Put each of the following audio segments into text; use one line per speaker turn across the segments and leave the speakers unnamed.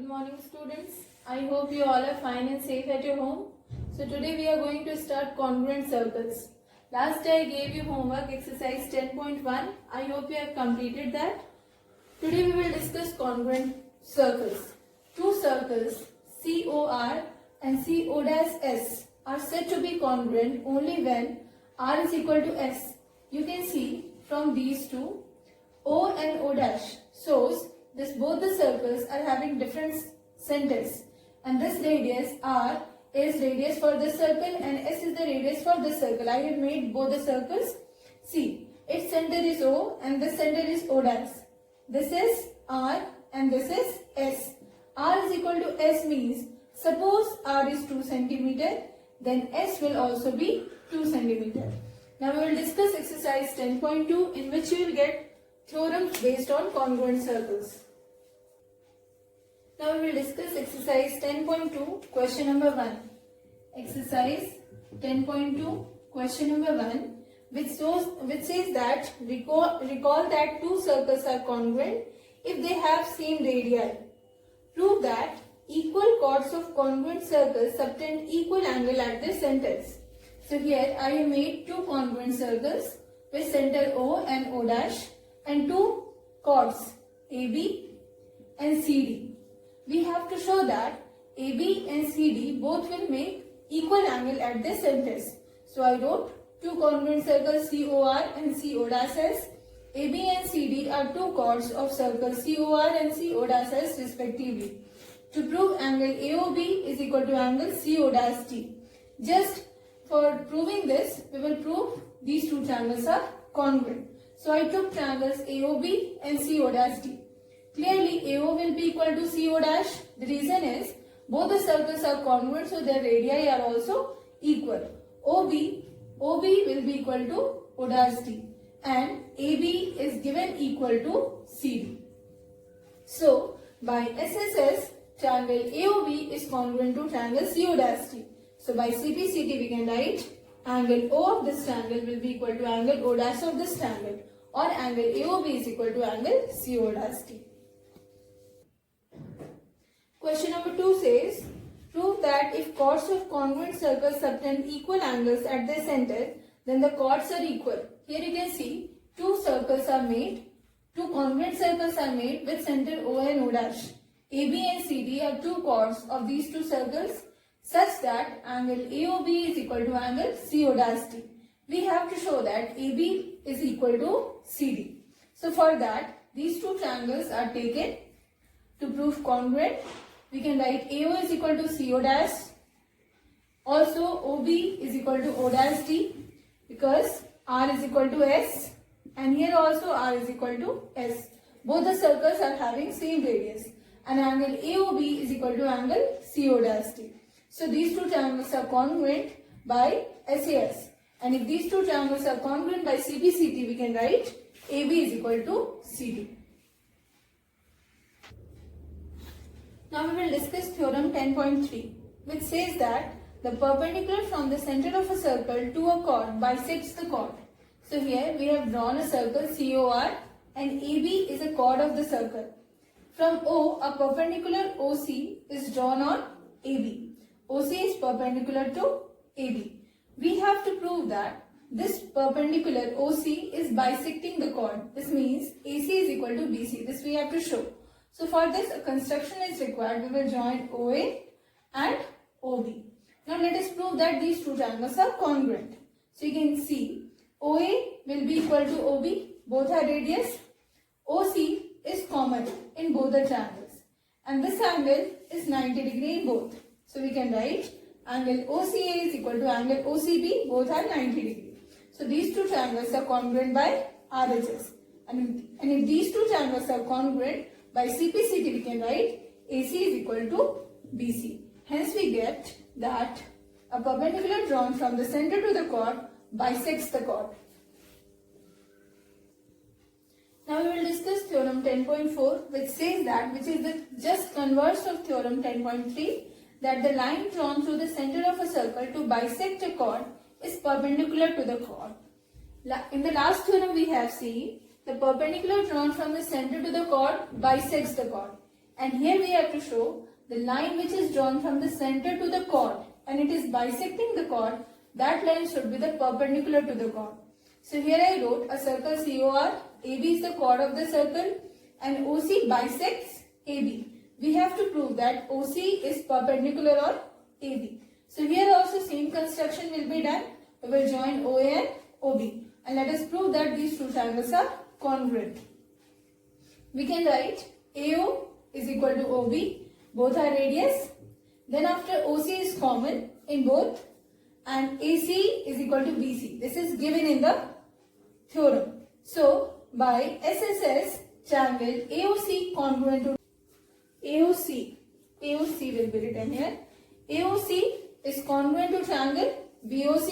morning students. I hope you all are fine and safe at your home. So today we are going to start congruent circles. Last day I gave you homework exercise 10.1. I hope you have completed that. Today we will discuss congruent circles. Two circles COR and CO'S are said to be congruent only when R is equal to S. You can see from these two O and O dash shows both the circles are having different centers, and this radius R is radius for this circle and S is the radius for this circle. I have made both the circles. See, its center is O and this center is O dash. This is R and this is S. R is equal to S means suppose R is 2 cm, then S will also be 2 cm. Now we will discuss exercise 10.2 in which you will get theorems based on congruent circles. Now we will discuss exercise 10.2 question number 1. Exercise 10.2 question number 1 which says that recall that two circles are congruent if they have same radii. Prove that equal chords of congruent circles subtend equal angle at their centers. So here I have made two congruent circles with center O and O dash and two chords AB and CD. We have to show that AB and CD both will make equal angle at their centers. So I wrote two congruent circles COR and CO'S. AB and CD are two chords of circles COR and CO'S respectively. To prove angle AOB is equal to angle CO'T. Just for proving this, we will prove these two triangles are congruent. So I took triangles AOB and CO'T. Clearly, AO will be equal to CO dash. The reason is both the circles are congruent, so their radii are also equal. OB will be equal to O dash D, and AB is given equal to CD. So by SSS, triangle AOB is congruent to triangle CO dash D. So by CPCT we can write angle O of this triangle will be equal to angle O dash of this triangle, or angle AOB is equal to angle CO dash D. Question number 2 says, prove that if chords of congruent circles subtend equal angles at their center, then the chords are equal. Here you can see two congruent circles are made with center O and O dash. AB and CD are two chords of these two circles such that angle AOB is equal to angle CO dash D. We have to show that AB is equal to CD. So for that, these two triangles are taken. To prove congruent, we can write AO is equal to CO dash. Also OB is equal to O dash D because R is equal to S, and here also R is equal to S. Both the circles are having same radius, and angle AOB is equal to angle CO dash D. So these two triangles are congruent by SAS, and if these two triangles are congruent by CPCT, we can write AB is equal to CD. Now we will discuss theorem 10.3, which says that the perpendicular from the center of a circle to a chord bisects the chord. So here we have drawn a circle COR and AB is a chord of the circle. From O, a perpendicular OC is drawn on AB. OC is perpendicular to AB. We have to prove that this perpendicular OC is bisecting the chord. This means AC is equal to BC. This we have to show. So for this, a construction is required. We will join OA and OB. Now let us prove that these two triangles are congruent. So you can see OA will be equal to OB. Both are radius. OC is common in both the triangles. And this angle is 90 degree in both. So we can write angle OCA is equal to angle OCB. Both are 90 degree. So these two triangles are congruent by RHS. And if these two triangles are congruent, by CPCT we can write AC is equal to BC. Hence we get that a perpendicular drawn from the center to the chord bisects the chord. Now we will discuss theorem 10.4, which says that, which is the just converse of theorem 10.3, that the line drawn through the center of a circle to bisect a chord is perpendicular to the chord. In the last theorem we have seen the perpendicular drawn from the center to the chord bisects the chord, And here we have to show the line which is drawn from the center to the chord and it is bisecting the chord. That line should be the perpendicular to the chord. So here I wrote a circle COR, AB is the chord of the circle and OC bisects AB. We have to prove that OC is perpendicular on AB. So here also same construction will be done. We will join OA and OB and let us prove that these two triangles are congruent. We can write AO is equal to OB, both are radius. Then after OC is common in both and AC is equal to BC. This is given in the theorem. So by SSS triangle AOC congruent to AOC will be written here. AOC is congruent to triangle BOC.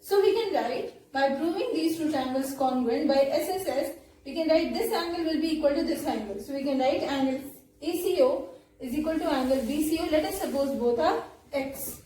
So we can write by proving these two triangles congruent by SSS, we can write this angle will be equal to this angle. So we can write angle ACO is equal to angle BCO. Let us suppose both are x.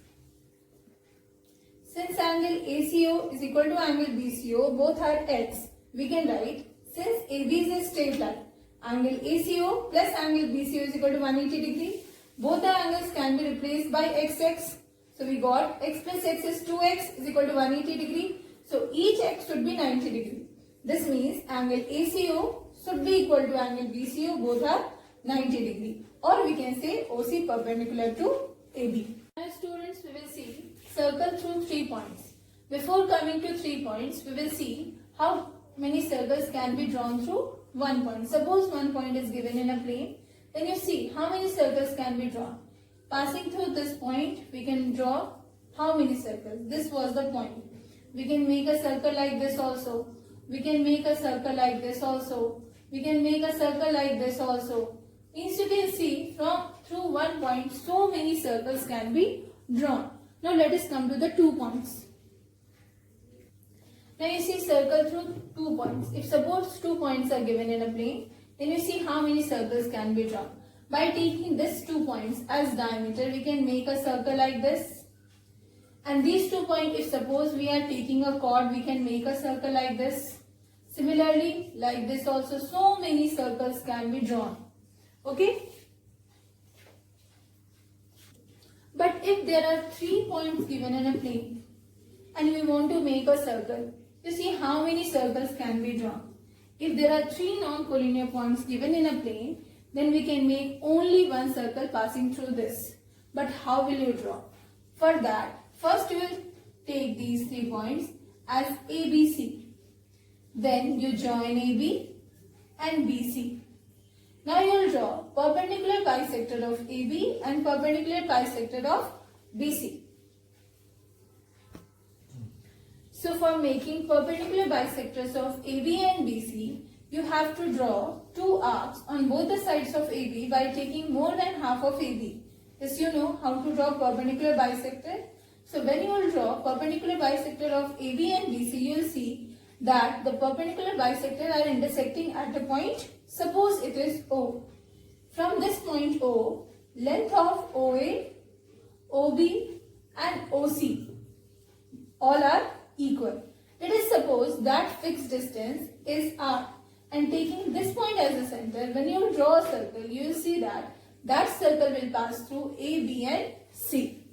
Since angle ACO is equal to angle BCO, both are x, we can write since AB is a straight line, angle ACO plus angle BCO is equal to 180 degree. Both the angles can be replaced by xx. So we got x plus x is 2x is equal to 180 degree. So each x should be 90 degree. This means angle ACO should be equal to angle BCO, both are 90 degree. Or we can say OC perpendicular to AB. Now students, we will see circle through 3 points. Before coming to 3 points, we will see how many circles can be drawn through 1 point. Suppose 1 point is given in a plane, then you see how many circles can be drawn. Passing through this point, we can draw how many circles? This was the point. We can make a circle like this also. We can make a circle like this also. We can make a circle like this also. Means you can see through 1 point, so many circles can be drawn. Now let us come to the 2 points. Now you see circle through 2 points. If suppose 2 points are given in a plane, then you see how many circles can be drawn. By taking these 2 points as diameter, we can make a circle like this. And these 2 points, if suppose we are taking a chord, we can make a circle like this. Similarly, like this also, so many circles can be drawn. Okay? But if there are 3 points given in a plane and we want to make a circle, you see how many circles can be drawn. If there are 3 non-collinear points given in a plane, then we can make only 1 circle passing through this. But how will you draw? For that, first you will take these 3 points as ABC. Then you join AB and BC. Now you will draw perpendicular bisector of AB and perpendicular bisector of BC. So for making perpendicular bisectors of AB and BC, you have to draw 2 arcs on both the sides of AB by taking more than half of AB. Yes, you know how to draw perpendicular bisector. So when you will draw perpendicular bisector of AB and BC, you will see that the perpendicular bisector are intersecting at a point. Suppose it is O. From this point O, length of OA, OB and OC all are equal. Let us suppose that fixed distance is R. And taking this point as a center, when you draw a circle, you will see that that circle will pass through A, B and C.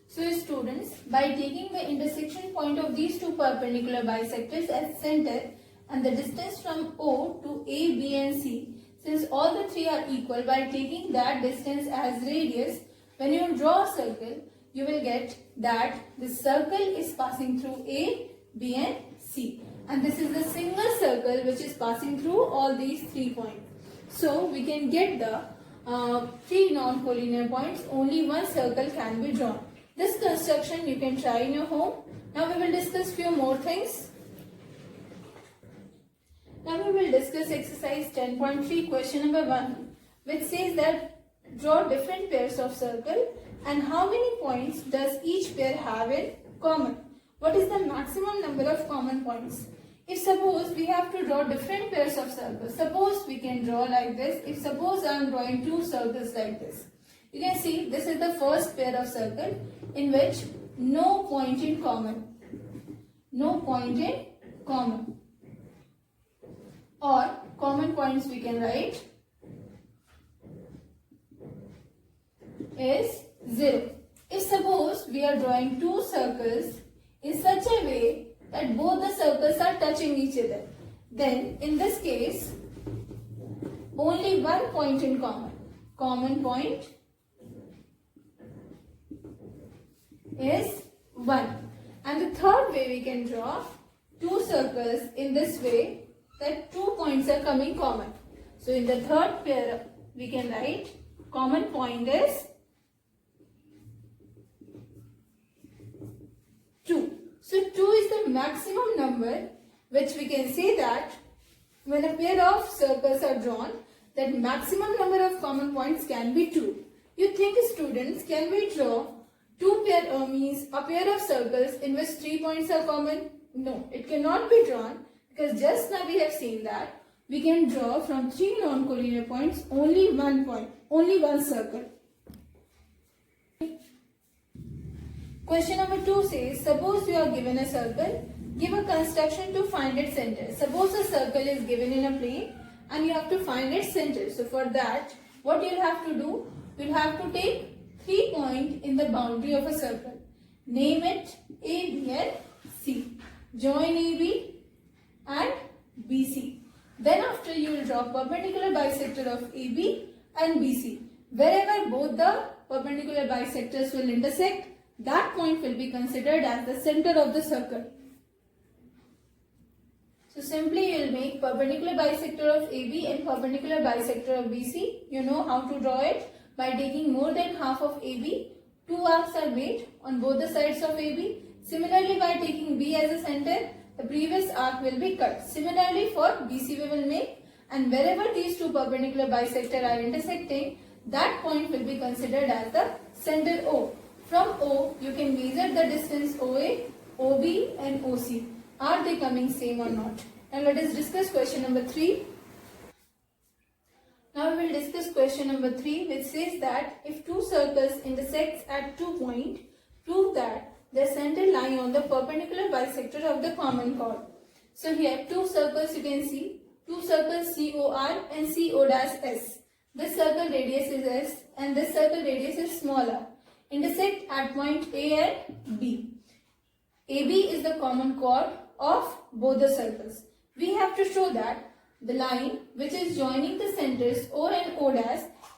So students, by taking the intersection point of these two perpendicular bisectors as center and the distance from O to A, B and C, since all the 3 are equal, by taking that distance as radius, when you draw a circle, you will get that the circle is passing through A, B and C. And this is the single circle which is passing through all these 3 points. So we can get the 3 non-collinear points, only 1 circle can be drawn. This construction you can try in your home. Now we will discuss few more things. Now we will discuss exercise 10.3 question number 1, which says that draw different pairs of circle and how many points does each pair have in common. What is the maximum number of common points? If suppose we have to draw different pairs of circles, suppose we can draw like this. If suppose I am drawing 2 circles like this, you can see this is the first pair of circle in which no point in common. No point in common. Or common points we can write is 0. If suppose we are drawing two circles in such a way that both the circles are touching each other, then in this case only one point in common point is 1. And the third way we can draw two circles in this way that 2 points are coming common. So in the third pair we can write common point is 2. So 2 is the maximum number which we can say that when a pair of circles are drawn, that maximum number of common points can be 2. You think, students, can we draw a pair of circles in which 3 points are common? No, it cannot be drawn, because just now we have seen that we can draw from 3 non-collinear points only one point, only one circle. Question number 2 says, suppose you are given a circle, give a construction to find its center. Suppose a circle is given in a plane and you have to find its center. So for that, what you'll have to do, you'll have to take 3 points in the boundary of a circle. Name it A, B and C. Join AB and BC. Then after you will draw perpendicular bisector of AB and BC. Wherever both the perpendicular bisectors will intersect, that point will be considered as the center of the circle. So simply you will make perpendicular bisector of AB and perpendicular bisector of BC. You know how to draw it by taking more than half of AB. 2 arcs are made on both the sides of AB. Similarly, by taking B as a center, the previous arc will be cut. Similarly, for BC we will make, and wherever these two perpendicular bisectors are intersecting, that point will be considered as the center O. From O, you can measure the distance OA, OB and OC. Are they coming same or not? Now let us discuss question number 3. Now we will discuss question number 3, which says that if two circles intersect at 2 points, prove that their center lie on the perpendicular bisector of the common chord. So here two circles you can see, two circles COR and CO'(S). This circle radius is S and this circle radius is small r. Intersect at point A and B. AB is the common chord of both the circles. We have to show that the line which is joining the centers O and O'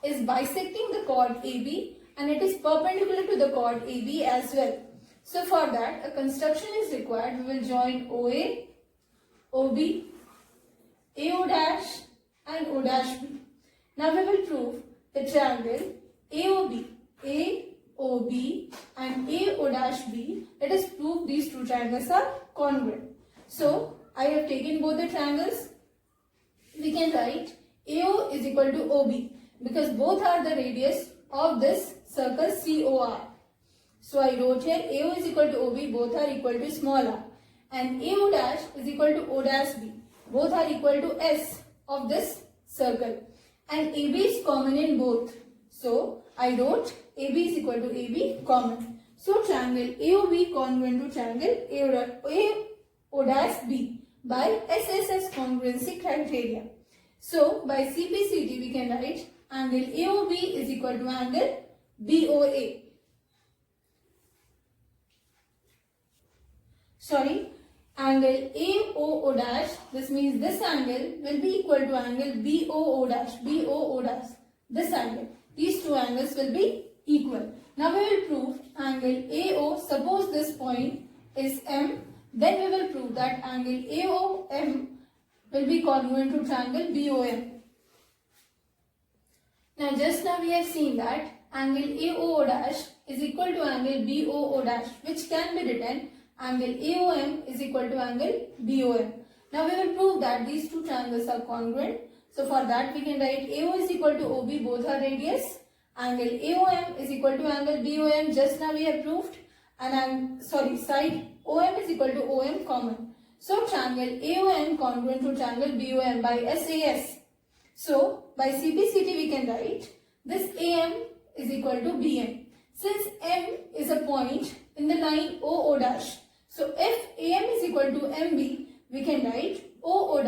is bisecting the chord AB and it is perpendicular to the chord AB as well. So for that a construction is required. We will join OA, OB, AO' and O'(B). Now we will prove the triangle AOB, AOB and AO'(B. Let us prove these two triangles are congruent. So I have taken both the triangles. We can write AO is equal to OB because both are the radius of this circle COR. So I wrote here AO is equal to OB, both are equal to small r, and AO' is equal to O'(B, both are equal to S of this circle, and AB is common in both. So I wrote AB is equal to AB common. So triangle AOB congruent to triangle AO'B by SSS congruency criteria. So by CPCT we can write angle AOB is equal to angle BOA. Angle AOO', this means this angle will be equal to angle BOO', this angle. These two angles will be equal. Now we will prove angle AO, suppose this point is M, then we will prove that angle AOM will be congruent to triangle BOM. Now just now we have seen that angle AOO' is equal to angle BOO', which can be written angle AOM is equal to angle BOM. Now we will prove that these two triangles are congruent. So for that we can write AO is equal to OB, both are radius. Angle AOM is equal to angle BOM, just now we have proved. And side OM is equal to OM common. So triangle AOM congruent to triangle BOM by SAS. So by CPCT we can write this AM is equal to BM. Since M is a point in the line OO', so if AM is equal to MB, we can write OO'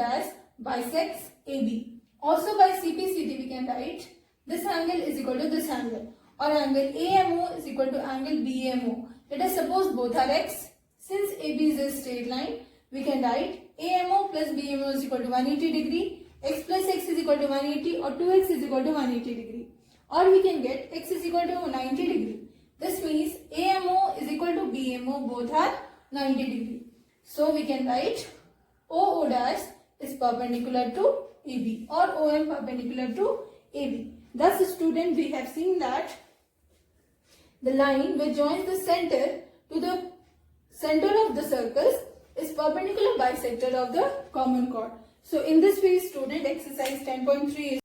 bisects AB. Also by CPCT we can write this angle is equal to this angle. or angle AMO is equal to angle BMO. Let us suppose both are x. Since AB is a straight line, we can write AMO plus BMO is equal to 180 degree, x plus x is equal to 180 or 2x is equal to 180 degree. Or we can get x is equal to 90 degree. This means AMO is equal to BMO, both are 90 degree. So we can write OO dash is perpendicular to AB or OM perpendicular to AB. Thus, student, we have seen that the line which joins the center to the center of the circles is perpendicular bisector of the common chord. So in this way, student, exercise 10.3 is